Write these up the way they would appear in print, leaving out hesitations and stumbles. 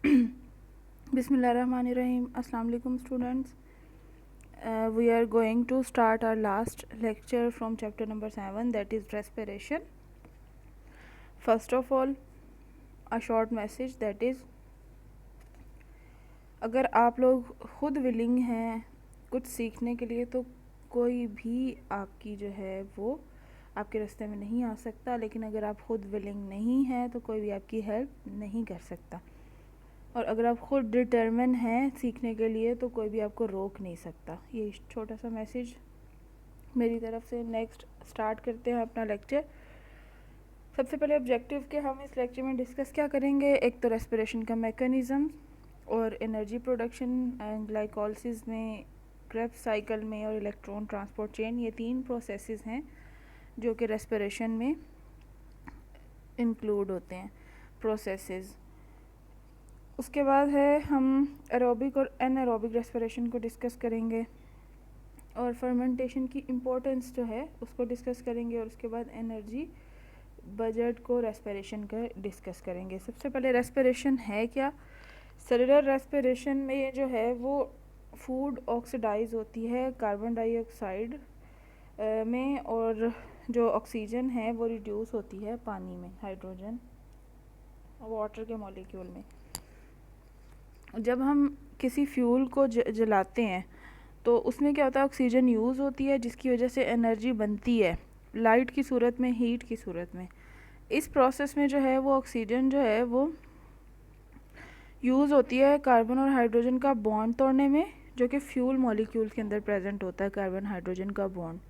Bismillahirrahmanirrahim. Assalamu alaikum students. We are going to start our last lecture from chapter number 7, that is respiration. First of all, a short message, that is अगर आप लोग खुद willing हैं कुछ सीखने के लिए तो कोई भी आपकी जो है वो आपके रास्ते में नहीं आ सकता, लेकिन अगर आप खुद विलिंग नहीं हैं तो कोई भी आपकी हेल्प नहीं कर सकता। और अगर आप खुद डिटर्मिन हैं सीखने के लिए तो कोई भी आपको रोक नहीं सकता। ये छोटा सा मैसेज मेरी तरफ से। नेक्स्ट स्टार्ट करते हैं अपना लेक्चर। सबसे पहले ऑब्जेक्टिव के हम इस लेक्चर में डिस्कस क्या करेंगे, एक तो रेस्पिरेशन का मैकेनिज़्म और एनर्जी प्रोडक्शन एंड ग्लाइकोलिसिस में, क्रेब्स साइकिल में और इलेक्ट्रॉन ट्रांसपोर्ट चेन, ये 3 प्रोसेसेस हैं जो कि रेस्पिरेशन में इंक्लूड होते हैं प्रोसेसेस। उसके बाद है हम एरोबिक और एनारोबिक रेस्पिरेशन को डिस्कस करेंगे और फर्मेंटेशन की इम्पोर्टेंस जो है उसको डिस्कस करेंगे और उसके बाद एनर्जी बजट को रेस्पिरेशन का डिस्कस करेंगे। सबसे पहले रेस्पिरेशन है क्या। सेलुलर रेस्पिरेशन में जो है वो फूड ऑक्सीडाइज होती है कार्बन डाइऑक्साइड में, और जो ऑक्सीजन है वो रिड्यूस होती है पानी में, हाइड्रोजन वाटर के मॉलिक्यूल में। जब हम किसी फ्यूल को जलाते हैं तो उसमें क्या होता है, ऑक्सीजन यूज़ होती है जिसकी वजह से एनर्जी बनती है लाइट की सूरत में, हीट की सूरत में। इस प्रोसेस में जो है वो ऑक्सीजन जो है वो यूज़ होती है कार्बन और हाइड्रोजन का बॉन्ड तोड़ने में, जो कि फ्यूल मॉलिक्यूल्स के अंदर प्रेजेंट होता है, कार्बन हाइड्रोजन का बॉन्ड।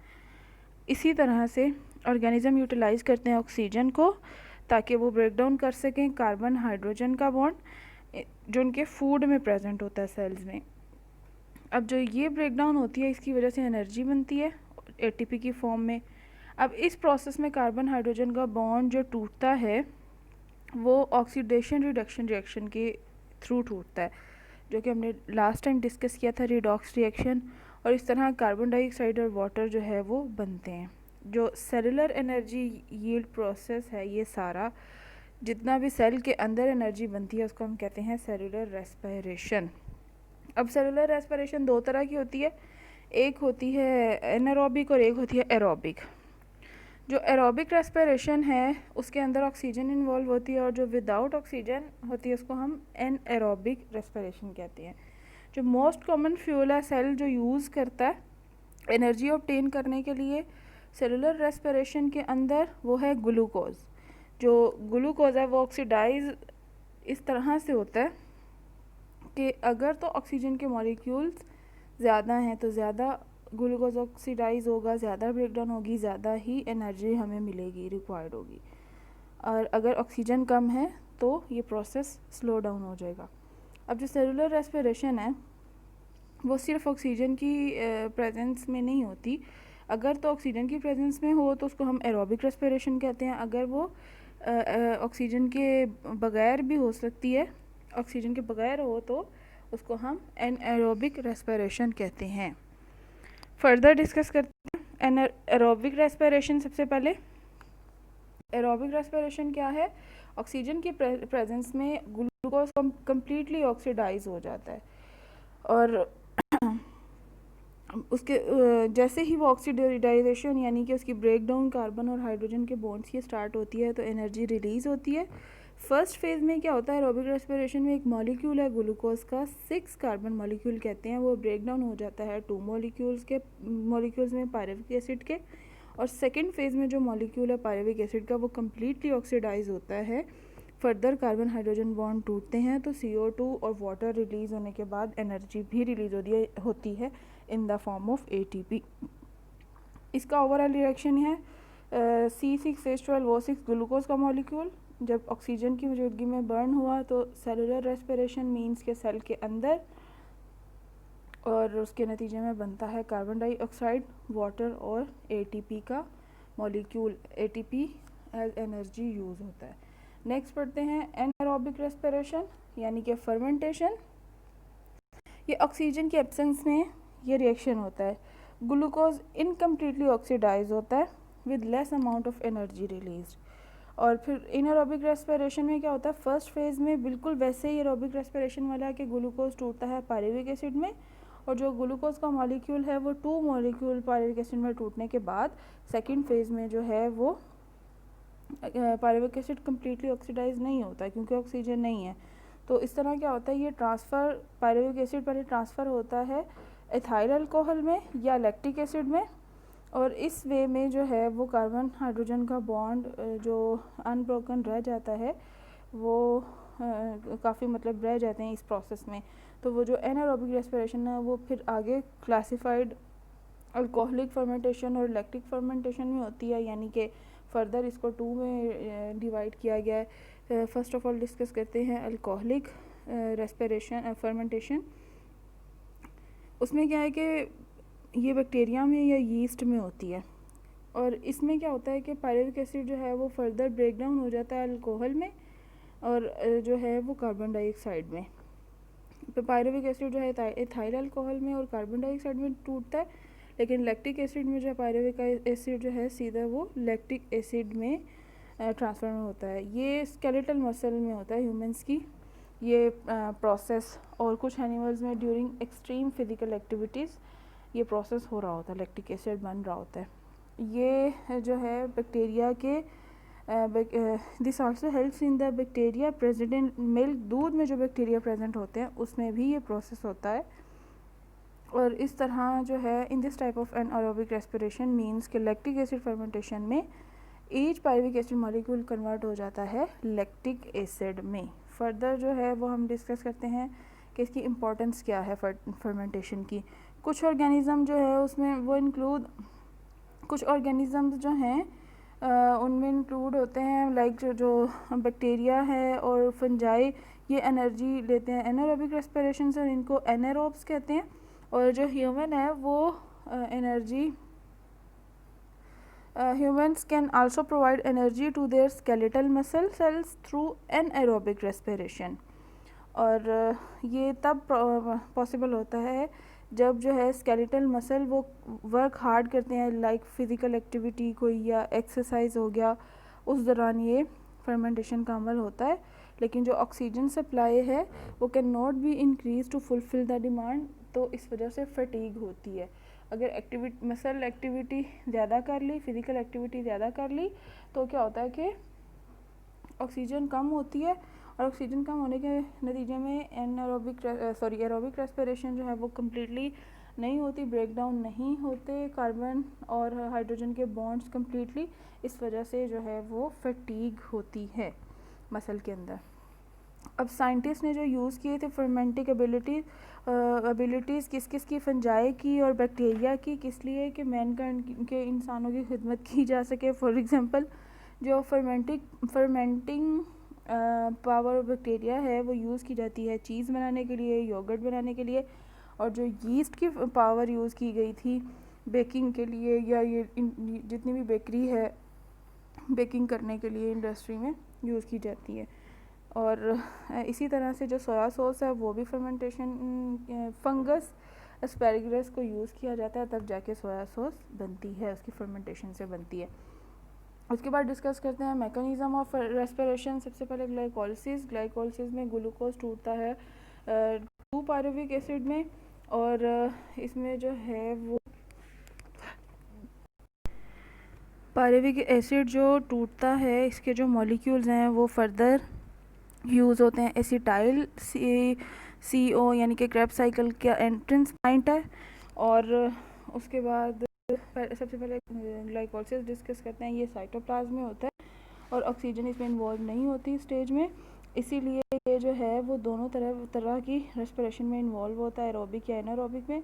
इसी तरह से ऑर्गेनिज्म यूटिलाइज करते हैं ऑक्सीजन को ताकि वो ब्रेक डाउन कर सकें कार्बन हाइड्रोजन का बॉन्ड जो उनके फूड में प्रेजेंट होता है सेल्स में। अब जो ये ब्रेक डाउन होती है इसकी वजह से एनर्जी बनती है एटीपी की फॉर्म में। अब इस प्रोसेस में कार्बन हाइड्रोजन का बॉन्ड जो टूटता है वो ऑक्सीडेशन रिडक्शन रिएक्शन के थ्रू टूटता है, जो कि हमने लास्ट टाइम डिस्कस किया था, रिडॉक्स रिएक्शन। और इस तरह कार्बन डाइऑक्साइड और वाटर जो है वो बनते हैं। जो सेलुलर एनर्जी यील्ड प्रोसेस है, ये सारा जितना भी सेल के अंदर एनर्जी बनती है उसको हम कहते हैं सेलुलर रेस्पिरेशन। अब सेलुलर रेस्पिरेशन 2 तरह की होती है, एक होती है एनारोबिक और एक होती है एरोबिक। जो एरोबिक रेस्पिरेशन है उसके अंदर ऑक्सीजन इन्वॉल्व होती है, और जो विदाउट ऑक्सीजन होती है उसको हम एनएरोबिक रेस्पिरेशन कहते हैं। जो मोस्ट कॉमन फ्यूल है सेल जो यूज़ करता है एनर्जी ऑब्टेन करने के लिए सेलुलर रेस्पिरेशन के अंदर, वो है ग्लूकोज। जो ग्लूकोज है वो ऑक्सीडाइज इस तरह से होता है कि अगर तो ऑक्सीजन के मॉलिक्यूल्स ज़्यादा हैं तो ज़्यादा ग्लूकोज ऑक्सीडाइज होगा, ज़्यादा ब्रेकडाउन होगी, ज़्यादा ही एनर्जी हमें मिलेगी, रिक्वायर्ड होगी। और अगर ऑक्सीजन कम है तो ये प्रोसेस स्लो डाउन हो जाएगा। अब जो सेलुलर रेस्पिरेशन है वो सिर्फ ऑक्सीजन की प्रेजेंस में नहीं होती। अगर तो ऑक्सीजन की प्रेजेंस में हो तो उसको हम एरोबिक रेस्पिरेशन कहते हैं। अगर वो ऑक्सीजन के बगैर भी हो सकती है, ऑक्सीजन के बगैर हो तो उसको हम एनारोबिक रेस्पिरेशन कहते हैं। फर्दर डिस्कस करते हैं एरोबिक रेस्पिरेशन। सबसे पहले एरोबिक रेस्पिरेशन क्या है, ऑक्सीजन की प्रेजेंस में ग्लूकोज कम्प्लीटली ऑक्सीडाइज हो जाता है, और उसके जैसे ही वो ऑक्सीडाइजेशन यानी कि उसकी ब्रेकडाउन कार्बन और हाइड्रोजन के बॉन्ड्स की स्टार्ट होती है तो एनर्जी रिलीज़ होती है। फर्स्ट फेज़ में क्या होता है, एरोबिक रेस्पिरेशन में एक मॉलिक्यूल है ग्लूकोज का, 6 कार्बन मॉलिक्यूल कहते हैं, वो ब्रेकडाउन हो जाता है 2 मॉलिक्यूल्स में पायरुविक एसिड के। और सेकेंड फेज़ में जो मॉलिक्यूल है पायरुविक एसिड का वो कम्प्लीटली ऑक्सीडाइज होता है। फर्दर कार्बन हाइड्रोजन बॉन्ड टूटते हैं तो CO2 और वाटर रिलीज़ होने के बाद एनर्जी भी रिलीज़ होती है in the form of ATP। इसका ओवरऑल रिएक्शन है C6H12O6 ग्लूकोज का मॉलिक्यूल जब ऑक्सीजन की मौजूदगी में बर्न हुआ तो सेलुलर रेस्पिरेशन मीन्स के सेल के अंदर, और उसके नतीजे में बनता है कार्बन डाइऑक्साइड, वाटर और ATP का molecule. ATP as energy use होता है। नेक्स्ट पढ़ते हैं एनारोबिक रेस्पिरेशन यानी कि फर्मेंटेशन। ये ऑक्सीजन के एब्सेंस में ये रिएक्शन होता है, ग्लूकोज इनकम्प्लीटली ऑक्सीडाइज होता है with less amount of energy release. और फिर इनएरोबिक रेस्पिरेशन में क्या होता है, फर्स्ट फेज़ में बिल्कुल वैसे ही एरोबिक रेस्पिरेशन वाला कि ग्लूकोज टूटता है पायरुविक एसिड में, और जो ग्लूकोज का मॉलिक्यूल है वो 2 मॉलिक्यूल पायरुविक एसिड में टूटने के बाद सेकंड फेज़ में जो है वो पायरुविक एसिड कम्प्लीटली ऑक्सीडाइज नहीं होता क्योंकि ऑक्सीजन नहीं है। तो इस तरह क्या होता है, ये ट्रांसफ़र पायरुविक एसिड पहले ट्रांसफ़र होता है एथाइल अल्कोहल में या लैक्टिक एसिड में, और इस वे में जो है वो कार्बन हाइड्रोजन का बॉन्ड जो अनब्रोकन रह जाता है वो काफ़ी मतलब रह जाते हैं इस प्रोसेस में। तो वो जो एनारोबिक रेस्पिरेशन है वो फिर आगे क्लासिफाइड अल्कोहलिक फर्मेंटेशन और लैक्टिक फर्मेंटेशन में होती है, यानी कि फर्दर इसको 2 में डिवाइड किया गया है। फर्स्ट ऑफ ऑल डिस्कस करते हैं अल्कोहलिक रेस्पिरेशन फर्मेंटेशन। उसमें क्या है कि ये बैक्टीरिया में या यीस्ट में होती है, और इसमें क्या होता है कि पायरुविक एसिड जो है वो फर्दर ब्रेक डाउन हो जाता है अल्कोहल में और जो है वो कार्बन डाइऑक्साइड में। तो पायरुविक एसिड जो है एथाइल अल्कोहल में और कार्बन डाइऑक्साइड में टूटता है, लेकिन लैक्टिक एसिड में जो है पायरुविक एसिड जो है सीधा वो लैक्टिक एसिड में ट्रांसफॉर्म होता है। ये स्केलेटल मसल में होता है ह्यूमंस की ये प्रोसेस, और कुछ एनिमल्स में ड्यूरिंग एक्सट्रीम फिजिकल एक्टिविटीज़ ये प्रोसेस हो रहा होता है, लैक्टिक एसिड बन रहा होता है। ये जो है बैक्टीरिया के this also helps in the bacteria present in milk, दूध में जो बैक्टीरिया प्रेजेंट होते हैं उसमें भी ये प्रोसेस होता है। और इस तरह जो है in this type of anaerobic respiration means कि लैक्टिक एसिड फर्मेंटेशन में each pyruvic acid molecule convert हो जाता है लैक्टिक एसिड में। फर्दर जो है वो हम डिस्कस करते हैं कि इसकी इम्पोर्टेंस क्या है फर्मेंटेशन की। कुछ ऑर्गेनिज़म जो है उसमें वो इंक्लूड, कुछ ऑर्गेनिज़म्स जो हैं उनमें इंक्लूड होते हैं लाइक जो बैक्टीरिया है और फंजाई, ये एनर्जी लेते हैं एनारोबिक रेस्पिरेशन से और इनको एनारोब्स कहते हैं। और जो ह्यूमन है वो energy humans can also provide energy to their skeletal muscle cells through anaerobic respiration। और ये तब पॉसिबल होता है जब जो है स्केलेटल मसल वो वर्क हार्ड करते हैं, लाइक फिज़िकल एक्टिविटी कोई या एक्सरसाइज हो गया, उस दौरान ये फर्मेंटेशन का अमल होता है। लेकिन जो ऑक्सीजन सप्लाई है वो can not be increase to fulfil the demand, तो इस वजह से फटीग होती है। अगर मसल एक्टिविटी ज़्यादा कर ली, फिज़िकल एक्टिविटी ज़्यादा कर ली, तो क्या होता है कि ऑक्सीजन कम होती है, और ऑक्सीजन कम होने के नतीजे में एरोबिक रेस्पिरेशन जो है वो कम्प्लीटली नहीं होती, ब्रेक डाउन नहीं होते कार्बन और हाइड्रोजन के बॉन्ड्स कम्प्लीटली, इस वजह से जो है वो फटीग होती है मसल के अंदर। अब साइंटिस्ट ने जो यूज़ किए थे फर्मेंटिक एबिलिटीज़ किस किस की, फंजाई की और बैक्टीरिया की, किस लिए कि मैनकाइंड के इंसानों की खिदमत की जा सके। फॉर एग्जांपल जो फर्मेंटिंग पावर बैक्टीरिया है वो यूज़ की जाती है चीज़ बनाने के लिए, योगर्ट बनाने के लिए, और जो यीस्ट की पावर यूज़ की गई थी बेकिंग के लिए, या ये जितनी भी बेकरी है बेकिंग करने के लिए इंडस्ट्री में यूज़ की जाती है। और इसी तरह से जो सोया सॉस है वो भी फर्मेंटेशन फंगस एस्पेरेगस को यूज़ किया जाता है, तब जाके सोया सॉस बनती है, उसकी फर्मेंटेशन से बनती है। उसके बाद डिस्कस करते हैं मैकेनिज़्म ऑफ रेस्पिरेशन। सबसे पहले ग्लाइकोलिसिस में ग्लूकोज टूटता है 2 पायरुविक एसिड में, और इसमें जो है वो पायरुविक एसिड जो टूटता है इसके जो मॉलिक्यूल्स हैं वो फर्दर यूज़ होते हैं एसिटाइल CO यानी कि क्रेब्स साइकिल का एंट्रेंस पॉइंट है। और उसके बाद सबसे पहले ग्लाइकोलिसिस डिस्कस करते हैं, ये साइटोप्लाज्म में होता है और ऑक्सीजन इसमें इन्वॉल्व नहीं होती स्टेज में, इसीलिए ये जो है वो दोनों तरह की रेस्पिरेशन में इन्वॉल्व होता है, एरोबिक या एनारोबिक में।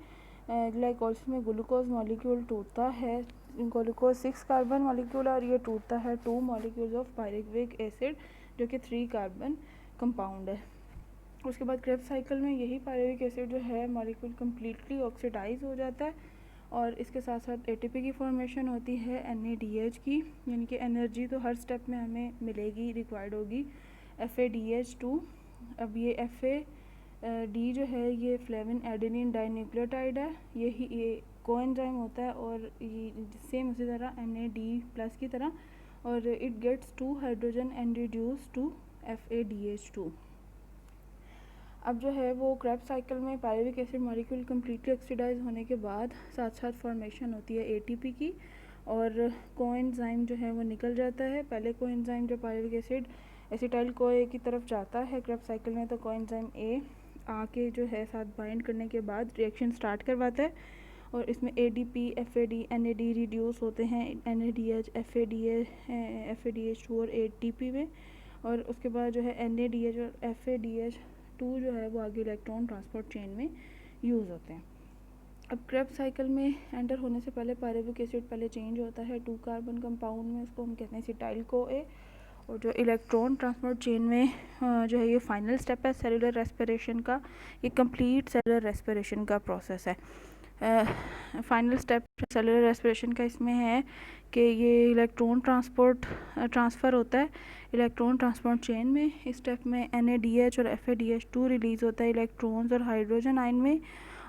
ग्लाइकोलिसिस में ग्लूकोज मॉलिक्यूल टूटता है, ग्लूकोज 6 कार्बन मॉलिक्यूल, और ये टूटता है 2 मॉलिक्यूल्स ऑफ पायरुविक एसिड जो कि 3 कार्बन कंपाउंड है। उसके बाद क्रेब्स साइकिल में यही पायरुविक एसिड जो है मॉलिक्यूल कम्प्लीटली ऑक्सीडाइज हो जाता है, और इसके साथ साथ ATP की फॉर्मेशन होती है NADH की, यानी कि एनर्जी तो हर स्टेप में हमें मिलेगी, रिक्वायर्ड होगी FADH2। अब ये FAD जो है ये फ्लेविन एडेनिन डाइन्यूक्लियोटाइड है, ये कोएंजाइम होता है, और ये सेम उसी तरह NAD+ की तरह और it gets 2 hydrogen and reduce to FADH2। अब जो है वो क्रेब्स साइकिल में pyruvic acid molecule completely oxidise होने के बाद साथ साथ फॉर्मेशन होती है ATP की, और कोएंजाइम जो है वो निकल जाता है। पहले कोएंजाइम जब पायरुविक एसिड एसिटाइल कोए की तरफ जाता है क्रेब्स साइकिल में, तो कोएंजाइम A आके जो है साथ बाइंड करने के बाद रिएक्शन स्टार्ट करवाता है, और इसमें ADP, FAD, NAD रिड्यूस होते हैं NADH, FADH2 और ATP में, और उसके बाद जो है NADH और FADH2 जो है वो आगे इलेक्ट्रॉन ट्रांसपोर्ट चेन में यूज़ होते हैं। अब क्रेब्स साइकिल में एंटर होने से पहले पायरुविक एसिड पहले चेंज होता है 2 कार्बन कंपाउंड में, उसको हम कहते हैं एसिटाइल CoA, और जो इलेक्ट्रॉन ट्रांसपोर्ट चेन में जो है ये फाइनल स्टेप है सेलुलर रेस्पिरेशन का। ये कंप्लीट सेलुलर रेस्पिरेशन का प्रोसेस है। फाइनल स्टेप सेलुलर रेस्पिरेशन का इसमें है कि ये इलेक्ट्रॉन ट्रांसफ़र होता है इलेक्ट्रॉन ट्रांसपोर्ट चेन में। इस स्टेप में NADH और FADH2 रिलीज़ होता है इलेक्ट्रॉन्स और हाइड्रोजन आयन में,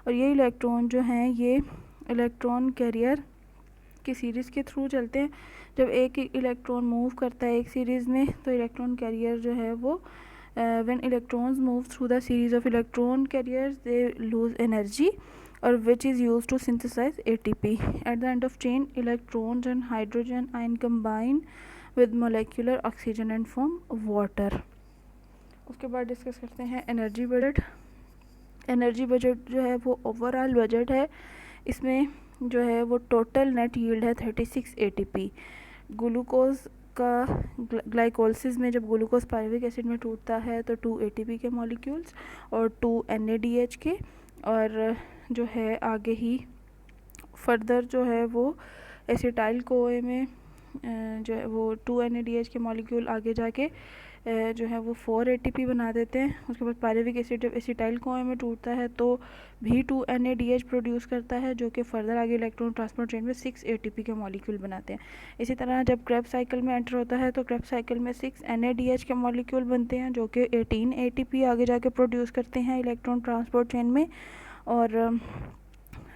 और ये इलेक्ट्रॉन जो हैं ये इलेक्ट्रॉन कैरियर की सीरीज़ के थ्रू चलते हैं। जब एक इलेक्ट्रॉन मूव करता है एक सीरीज़ में, तो इलेक्ट्रॉन कैरियर जो है वो when electrons move through the series of electron carriers they lose energy, or which is used to synthesize ATP. At the end of chain, electrons and hydrogen ion combine with molecular oxygen and form water. उसके बाद discuss करते हैं energy budget. Energy budget जो है वो overall budget है। इसमें जो है वो टोटल नेट यील्ड है 36 ATP। ग्लूकोज का ग्लाइकोलिसिस में जब ग्लूकोज पायरुविक एसिड में टूटता है तो 2 ATP के मॉलिक्यूल्स और 2 NADH के, और जो है आगे ही फर्दर जो है वो एसिटाइल कोए में जो है वो 2 NADH के मॉलिक्यूल आगे जाके जो है वो 4 ATP बना देते हैं। उसके बाद पायरुविक एसिड जब एसिटाइल कोए में टूटता है तो भी 2 NADH प्रोड्यूस करता है, जो कि फर्दर आगे इलेक्ट्रॉन ट्रांसपोर्ट चेन में 6 ATP के मॉलिक्यूल बनाते हैं। इसी तरह जब क्रेब्स साइकिल में एंटर होता है तो क्रेब्स साइकिल में 6 NADH के मॉलिक्यूल बनते हैं, जो कि 18 ATP आगे जाके प्रोड्यूस करते हैं इलेक्ट्रॉन ट्रांसपोर्ट चेन में। और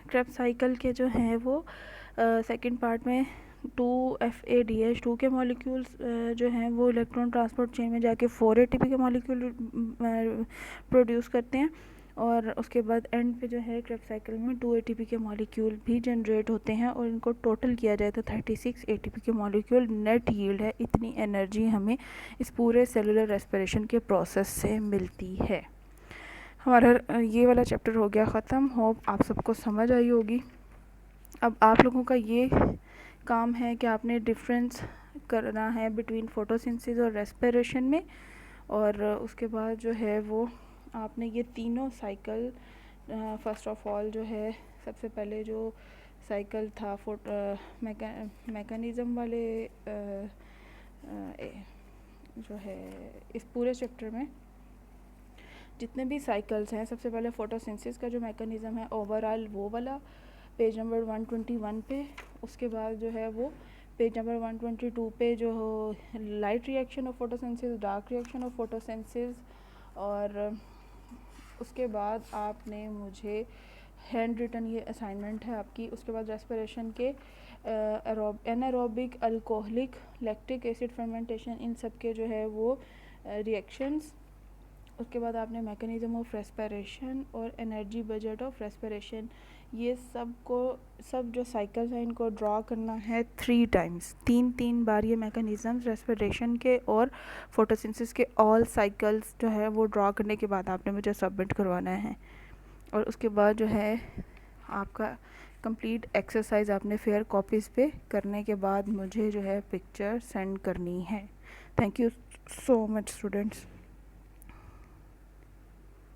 क्रेब्स साइकिल के जो हैं वो सेकंड पार्ट में 2 FADH2 के मॉलिक्यूल्स जो हैं वो इलेक्ट्रॉन ट्रांसपोर्ट चेन में जाके 4 ATP के मॉलिक्यूल प्रोड्यूस करते हैं, और उसके बाद एंड पे जो है क्रेब्स साइकिल में 2 ATP के मॉलिक्यूल भी जनरेट होते हैं, और इनको टोटल किया जाए तो 36 ATP के मॉलिक्यूल नेट यील्ड है। इतनी एनर्जी हमें इस पूरे सेलुलर रेस्पिरेशन के प्रोसेस से मिलती है। हमारा ये वाला चैप्टर हो गया ख़त्म। होप आप सबको समझ आई होगी। अब आप लोगों का ये काम है कि आपने डिफरेंस करना है बिटवीन फोटोसिंथेसिस और रेस्पिरेशन में, और उसके बाद जो है वो आपने ये तीनों साइकिल फर्स्ट ऑफ ऑल जो है सबसे पहले जो साइकिल था मैकेनिज़्म वाले जो है इस पूरे चैप्टर में जितने भी साइकिल्स हैं, सबसे पहले फोटोसिंथेसिस का जो मैकेनिज़्म है ओवरऑल वो वाला पेज नंबर 121 पे। उसके बाद जो है वो पेज नंबर 122 पे जो light reaction of photosynthesis, dark reaction of photosynthesis, और उसके बाद आपने मुझे हैंड रिटन ये असाइनमेंट है आपकी। उसके बाद रेस्पिरेशन के anaerobic, alcoholic, lactic acid fermentation, इन सब के जो है वो रिएक्शंस। उसके बाद आपने मैकेनिज़्म ऑफ रेस्पिरेशन और एनर्जी बजट ऑफ रेस्पिरेशन, ये सब जो साइकिल्स हैं इनको ड्रॉ करना है 3 टाइम्स, 3 बार ये मैकेनिज़म्स रेस्पिरेशन के और फोटोसिंथेसिस के ऑल साइकिल्स जो है वो ड्रॉ करने के बाद आपने मुझे सबमिट करवाना है। और उसके बाद जो है आपका कंप्लीट एक्सरसाइज आपने फेयर कॉपीज़ पे करने के बाद मुझे जो है पिक्चर सेंड करनी है। Thank you so much students.